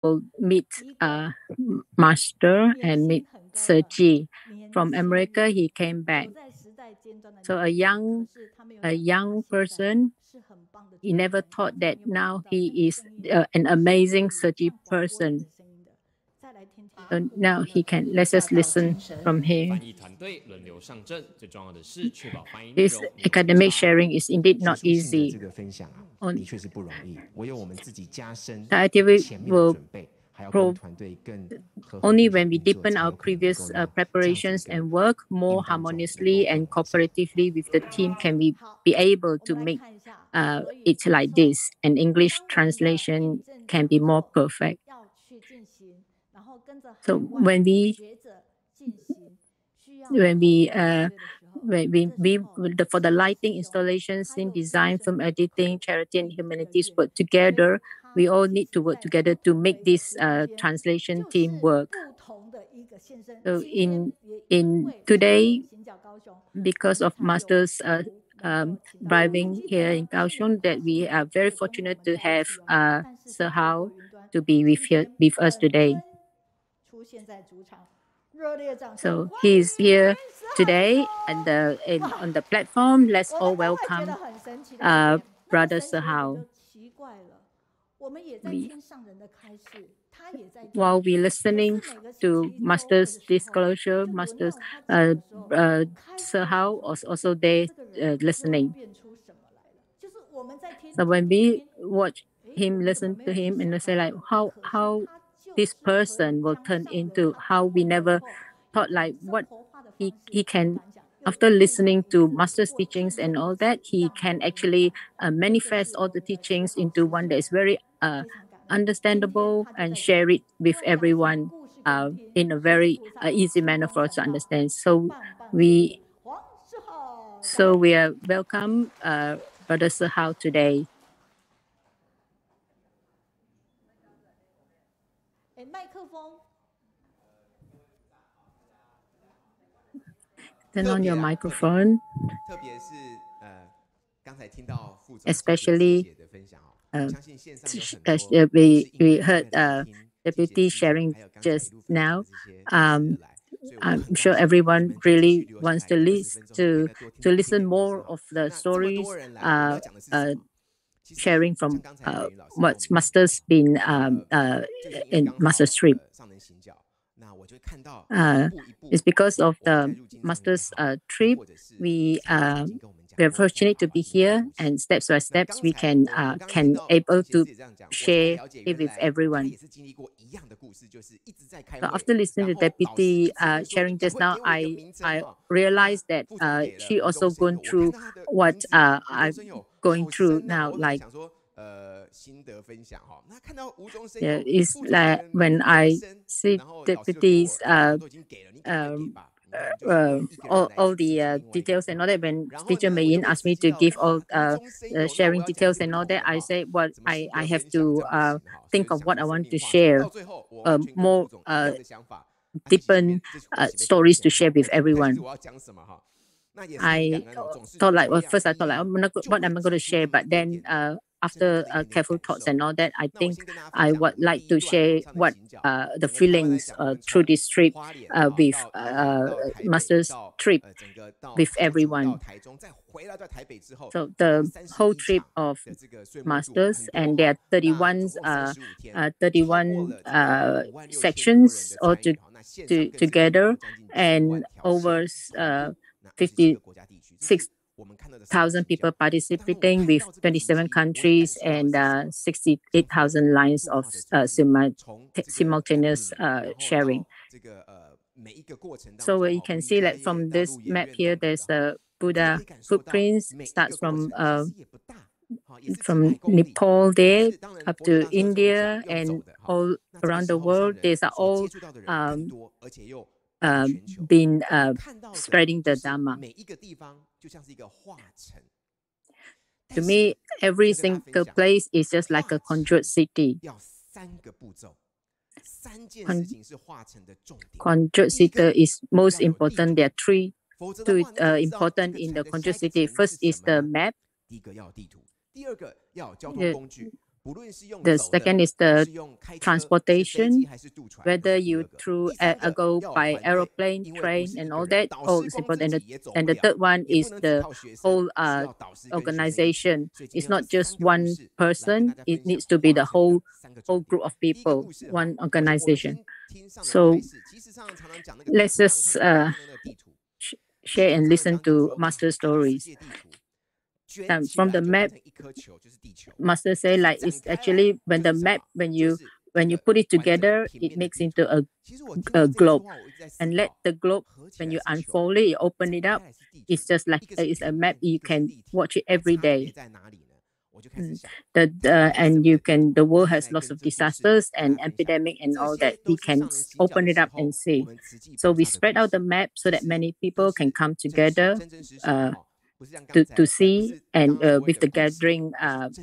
will meet Master and meet Sergi. From America, he came back. So a young person, he never thought that now he is an amazing Sergi person. So now he can, let us listen from here. This academic sharing is indeed not easy. The activity will only when we deepen our previous preparations and work more harmoniously and cooperatively with the team can we be able to make it like this. And English translation can be more perfect. So when for the lighting, installation, scene design, film editing, charity and humanities work together, we all need to work together to make this translation team work. So in today, because of Master's driving here in Kaohsiung, that we are very fortunate to have Sir Hao to be with us today. So he's here today on the platform. Let's all welcome Brother Sir Hao. While we're listening to Master's disclosure, Master's Sir Hao was also there listening. So when we watch him, listen to him, and say like how this person will turn into, how we never thought like what he can, after listening to Master's teachings and all that, he can actually manifest all the teachings into one that is very understandable and share it with everyone in a very easy manner for us to understand. So we are welcome Brother Sir Hao today. Turn on your microphone. Especially we heard Deputy sharing just now. I'm sure everyone really wants to listen more of the stories sharing from what Master's been in Master's trip. It's because of the Master's trip we are fortunate to be here, and steps by steps we can able to share it with everyone. So after listening to Deputy sharing just now, I realized that she also gone through what I'm going through now. Like it's like when I see Deputy's all the details and all that. When Teacher Mayin asked me to give all sharing details and all that, I say what I have to think of what I want to share, more deeper stories to share with everyone. I thought like, well, first I thought like, what am I going to share? But then after careful thoughts and all that, I think I would like to share what the feelings through this trip with Master's trip with everyone. So the whole trip of Masters, and there are 31 sections all together, and over 56,000 people participating with 27 countries and 68,000 lines of simultaneous sharing. So you can see that from this map here, there's the Buddha footprints. Starts from Nepal there up to India and all around the world. These are all been spreading the Dharma. To me, every single place is just like a conjured city. Conjured city is most important. There are two important in the conjured city. First is the map. The second is the transportation, whether you go by aeroplane, train, and all that. Oh, it's important. And the third one is the whole organization. It's not just one person. It needs to be the whole group of people, one organization. So let's just share and listen to master stories. From the map, master say like it's actually when the map when you put it together, it makes into a globe, and let the globe when you unfold it, you open it up, it's just like it's a map. You can watch it every day. And you can. The world has lots of disasters and epidemic and all that. We can open it up and see. So we spread out the map so that many people can come together to see, and with the gathering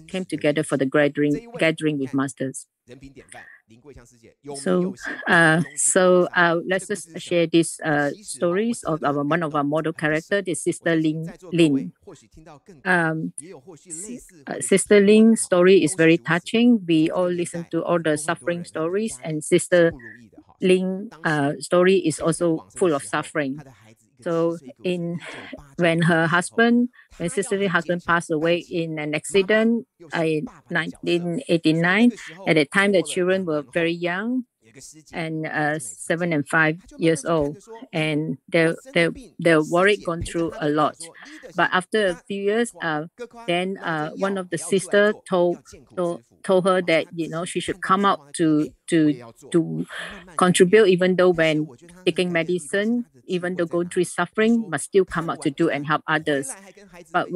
came together for the gathering with masters. So let's just share these stories of one of our model character, the Sister Lin. Sister Lin's story is very touching. We all listen to all the suffering stories, and Sister Lin's story is also full of suffering. So when Sister Lin's husband passed away in an accident in 1989, at the time the children were very young, and 7 and 5 years old, and they're worried, gone through a lot. But after a few years, then one of the sisters told her that she should come out to contribute, even though when taking medicine, even though going through suffering, must still come out to do and help others. But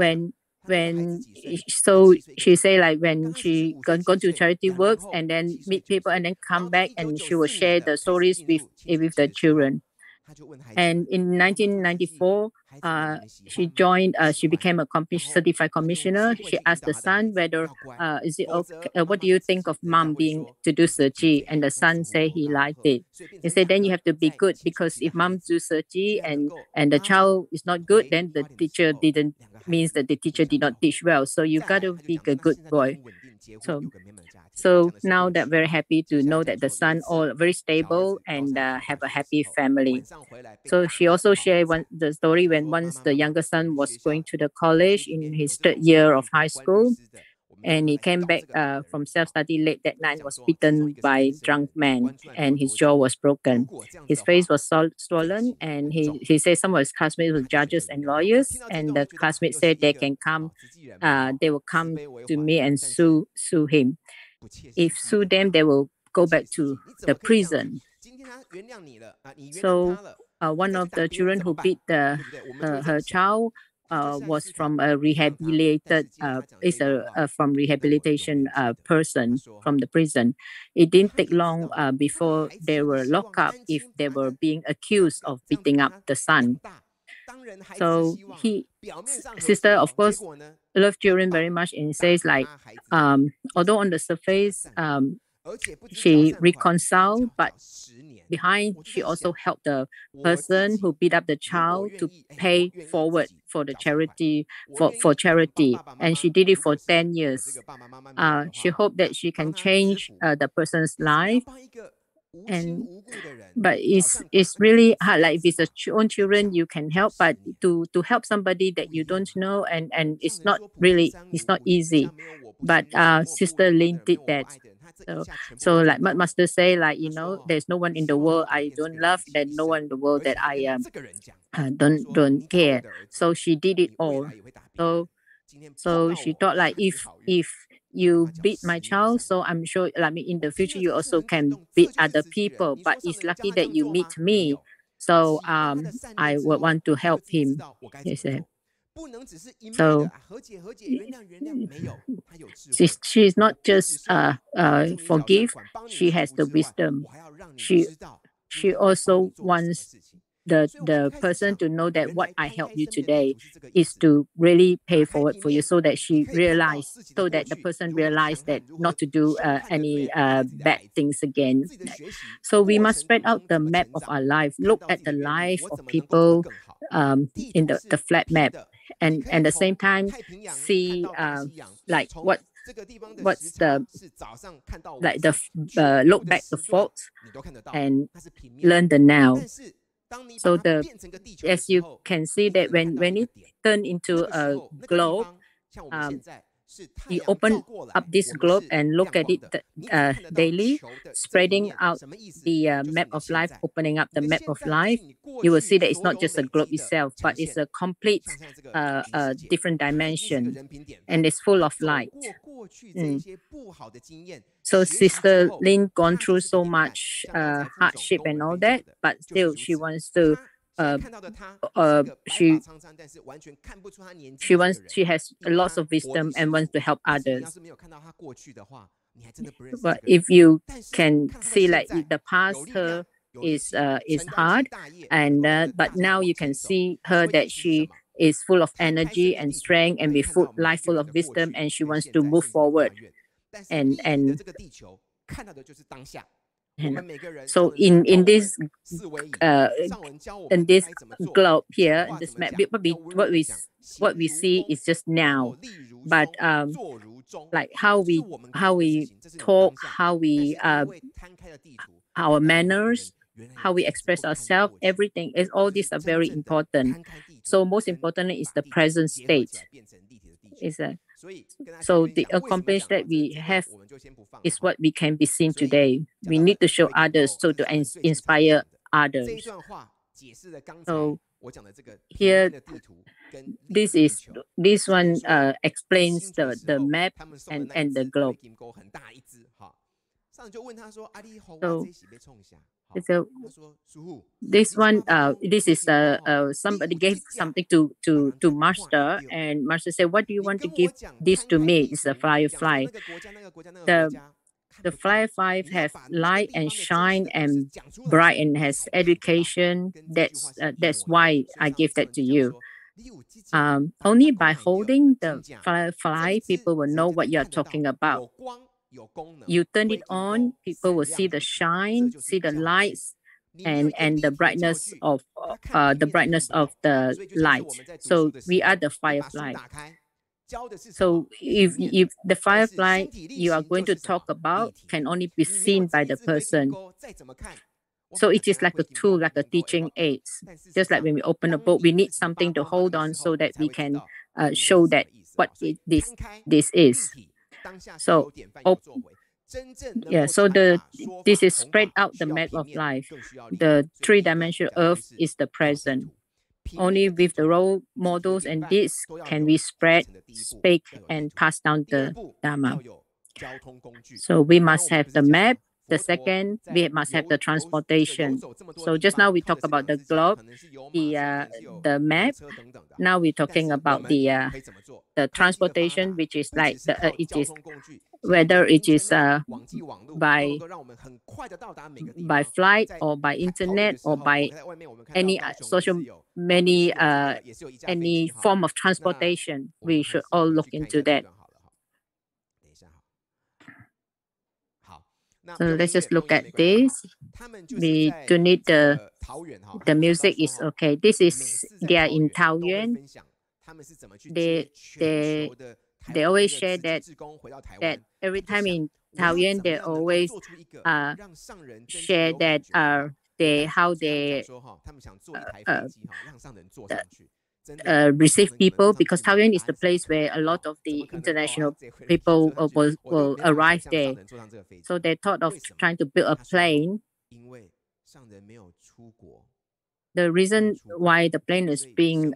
so she say like when she go to charity works and then meet people and then come back, and she will share the stories with the children. And in 1994, she became a certified commissioner. She asked the son whether is it okay, what do you think of mom being to do Ji? And the son said he liked it. He said then you have to be good, because if mom do Ji and the child is not good, then the teacher means that the teacher did not teach well. So you got to be a good boy. So now they're very happy to know that the son all very stable and have a happy family. So she also shared the story when once the younger son was going to the college in his third year of high school, and he came back from self-study late that night, was beaten by drunk men, and his jaw was broken. His face was swollen, and he said some of his classmates were judges and lawyers, and the classmates said they will come to me and sue him. If sue them, they will go back to the prison. So one of the children who beat her child was from a rehabilitated from rehabilitation person from the prison. It didn't take long before they were locked up if they were being accused of beating up the son. So sister, of course, loves children very much, and says like, although on the surface she reconciled, but behind she also helped the person who beat up the child to pay forward for the charity for charity, and she did it for 10 years. She hoped that she can change the person's life. But it's really hard. Like if it's own children, you can help, but to help somebody that you don't know, and it's not easy. But Sister Lin did that. So like Master say, like there's no one in the world I don't love, there's no one in the world that I don't care. So she did it all. So she thought like if you beat my child, so I'm sure like in the future you also can beat other people, but it's lucky that you meet me, so I would want to help him, he said. So she's not just forgive, she has the wisdom. She also wants the person to know that what I help you today is to really pay forward for you, so that the person realized that not to do any bad things again. So we must spread out the map of our life, look at the life of people in the flat map, and at the same time see like what what's the like the look back the faults and learn the now. So as you can see that when it turned into a globe, you open up this globe and look at it daily, spreading out the map of life, opening up the map of life, you will see that it's not just a globe itself, but it's a complete different dimension, and it's full of light. So Sister Lin gone through so much hardship and all that, but still she wants to she has lots of wisdom and wants to help others. But if you can see, like the past her is hard, and but now you can see her that she is full of energy and strength and with life full of wisdom, and she wants to move forward. And so in this globe here, in this map, what we see is just now, but like how we talk, how we our manners, how we express ourselves, everything is all these are very important. So most importantly is the present state. So the accomplishment that we have is what we can be seen today. We need to show others, so to inspire others. So here, this one explains the map and the globe. So this one, this is somebody gave something to Master, and Master said, "What do you want to give this to me?" It's a firefly. The firefly have light and shine and bright and has education. That's why I give that to you. Only by holding the firefly, people will know what you are talking about. You turn it on, people will see the shine, see the lights, and the brightness of the light. So we are the firefly. So if the firefly you are going to talk about can only be seen by the person. So it is like a tool, like a teaching aid. Just like when we open a book, we need something to hold on so that we can show that what this is. So so this is spread out the map of life. The three-dimensional earth is the present. Only with the role models and this can we spread, speak, and pass down the Dharma. So we must have the map. The second, we must have the transportation. So just now we talked about the globe, the map. Now we're talking about the transportation, which is like it is whether it is by flight or by internet or by any any form of transportation. We should all look into that. So let's just look at this. We do need the music is okay. They are in Taoyuan. They always share that every time in Taoyuan they always share that how they receive people, because Taoyuan is the place where a lot of the international people will arrive there. So they thought of trying to build a plane. The reason why the plane is being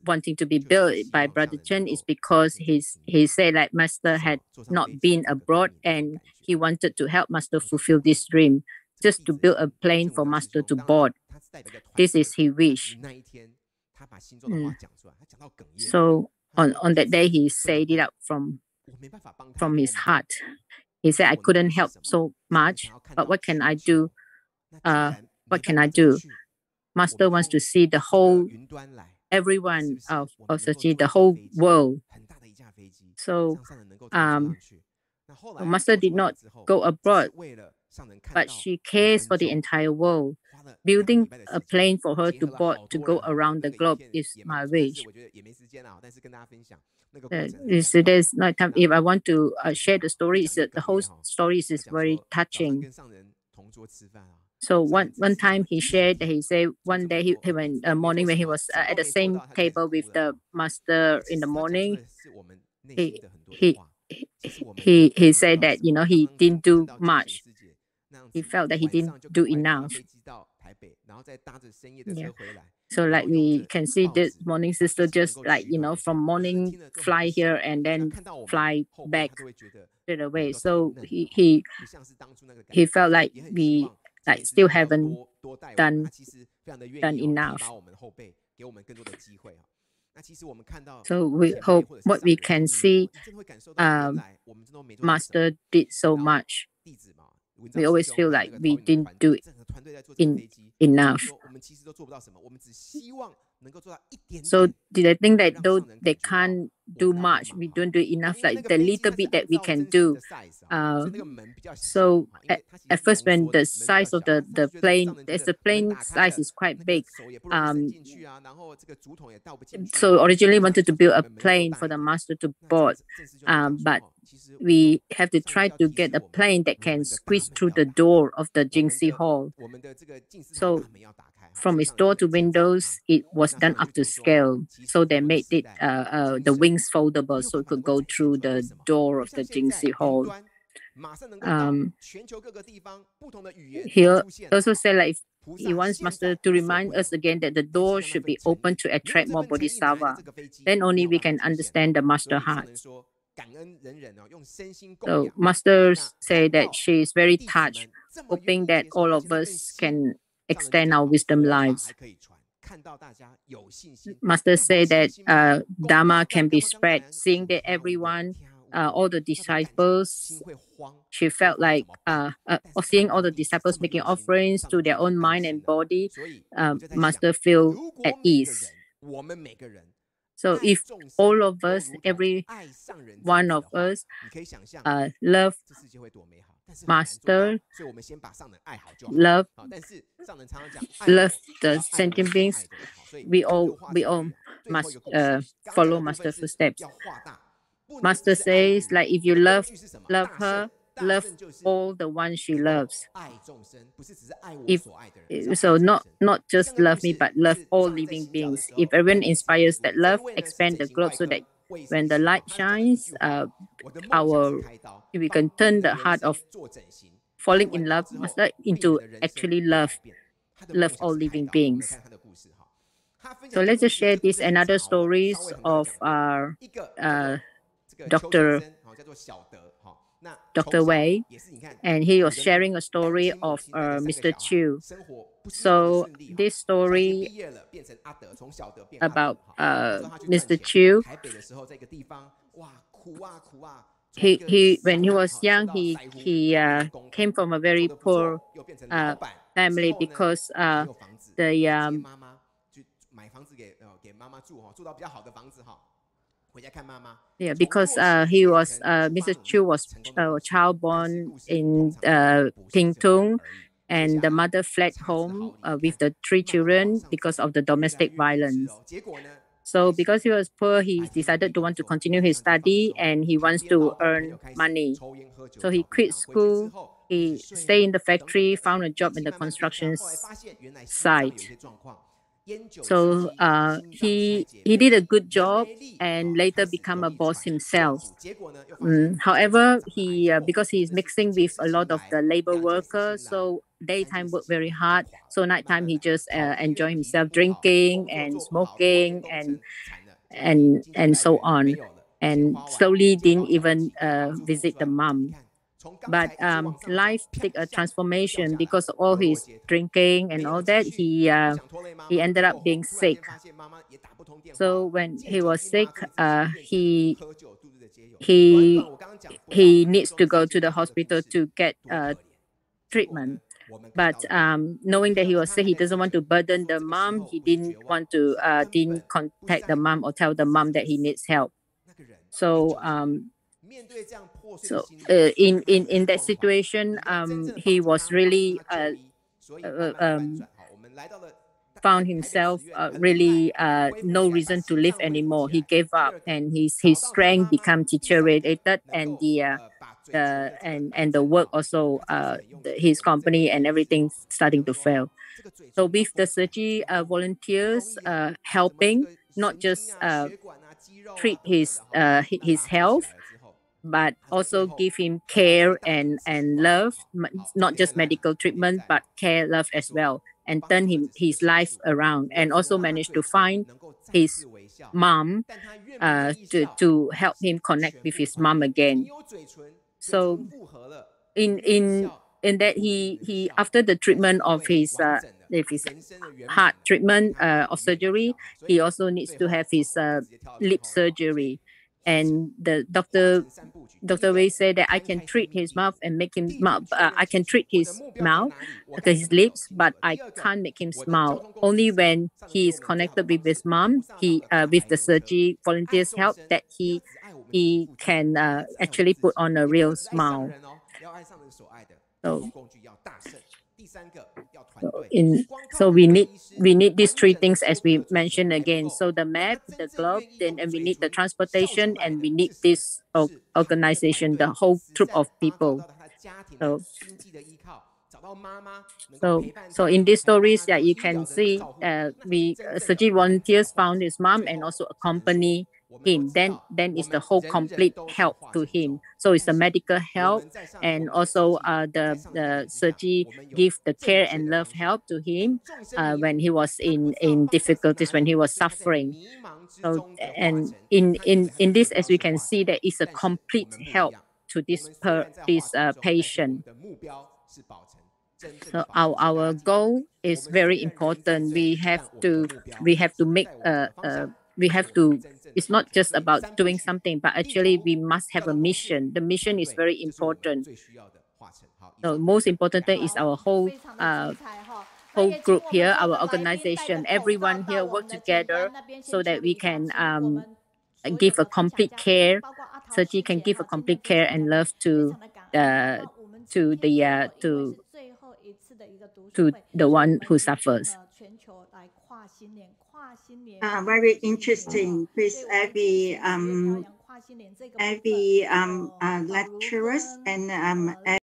wanting to be built by Brother Chen is because he said that Master had not been abroad and he wanted to help Master fulfill this dream, just to build a plane for Master to board. This is his wish. So on that day, he said it out from his heart. He said, "I couldn't help so much, but what can I do? What can I do? Master wants to see the whole, everyone of Sachi, the whole world." So Master did not go abroad, but she cares for the entire world. building a plane for her to board to go around the globe is my wish. There's no time. If I want to share the story, the whole story is very touching. So one time he shared that he said one day he went morning when he was at the same table with the master in the morning. He he he said that he didn't do much. He felt that he didn't do enough. Yeah. So like we can see this morning sister just like from morning fly here and then fly back straight away. So he felt like we like still haven't done enough. So we hope what we can see, Master did so much. We always feel like we didn't do enough. So did I think that though they can't do much, we don't do enough, like the little bit that we can do. So at first when the size of the plane, as the plane size is quite big, so originally wanted to build a plane for the master to board, but we have to try to get a plane that can squeeze through the door of the Jing hall. So from its door to windows, it was done up to scale. So they made it the wings foldable so it could go through the door of the Jing hall. He also said like he wants Master to remind us again that the door should be open to attract more bodhisattva. Then only we can understand the Master heart. So Master say that she is very touched, hoping that all of us can extend our wisdom lives. Master say that Dharma can be spread, seeing that everyone, all the disciples, she felt like seeing all the disciples making offerings to their own mind and body, Master feel at ease. So if all of us, every one of us, love Master, love the sentient beings, we all must follow Master's footsteps. Master says, like, if you love her, love all the ones she loves. So not just love me, but love all living beings. If everyone inspires that love, expand the globe so that when the light shines, we can turn the heart of falling in love into actually love all living beings. So let's just share this and other stories of our Dr. Wei, and he was sharing a story of Mr. Chu. So this story about Mr. Chu, he when he was young, he came from a very poor family because because he was Mr. Chu was a child born in Pingtung, and the mother fled home with the 3 children because of the domestic violence. So because he was poor, he decided to want to continue his study and he wants to earn money. So he quit school, he stayed in the factory, found a job in the construction site. So he did a good job and later become a boss himself. However, he because he is mixing with a lot of the labor workers, so daytime work very hard. So nighttime he just enjoy himself drinking and smoking and so on, and slowly didn't even visit the mom. But life took a transformation because of all his drinking and all that. He ended up being sick. So when he was sick, he needs to go to the hospital to get treatment. But knowing that he was sick, he doesn't want to burden the mom. He didn't want to didn't contact the mom or tell the mom that he needs help. So in that situation, he was really found himself really no reason to live anymore. He gave up, and his strength become deteriorated, and the work also his company and everything starting to fail. So with the Sergi volunteers helping, not just treat his health, but also give him care and love, not just medical treatment, but care, love as well, and turn his life around, and also managed to find his mom to help him connect with his mom again. So in that he after the treatment of his heart treatment or surgery, he also needs to have his lip surgery, and the Dr. Wei said that I can treat his mouth and make him I can treat his mouth, okay, his lips, but I can't make him smile. Only when he is connected with his mom, he with the surgery volunteers help, that he can actually put on a real smile. So, so we need these three things, as we mentioned again. So the map, the glove, then and we need the transportation, and we need this organization, the whole troop of people. So in these stories, yeah, you can see we Sergi volunteers found his mom and also accompany him. Then it's the whole complete help to him. So it's the medical help, and also the Sergi give the care and love help to him when he was in difficulties, when he was suffering. So and in this, as we can see, that is a complete help to this patient. So our goal is very important. We have to make we have to. It's not just about doing something, but actually we must have a mission. The mission is very important. So most important thing is our whole group here, our organization. Everyone here work together so that we can give a complete care. Sergi can give a complete care and love to the to the one who suffers. Very interesting with every lecturers and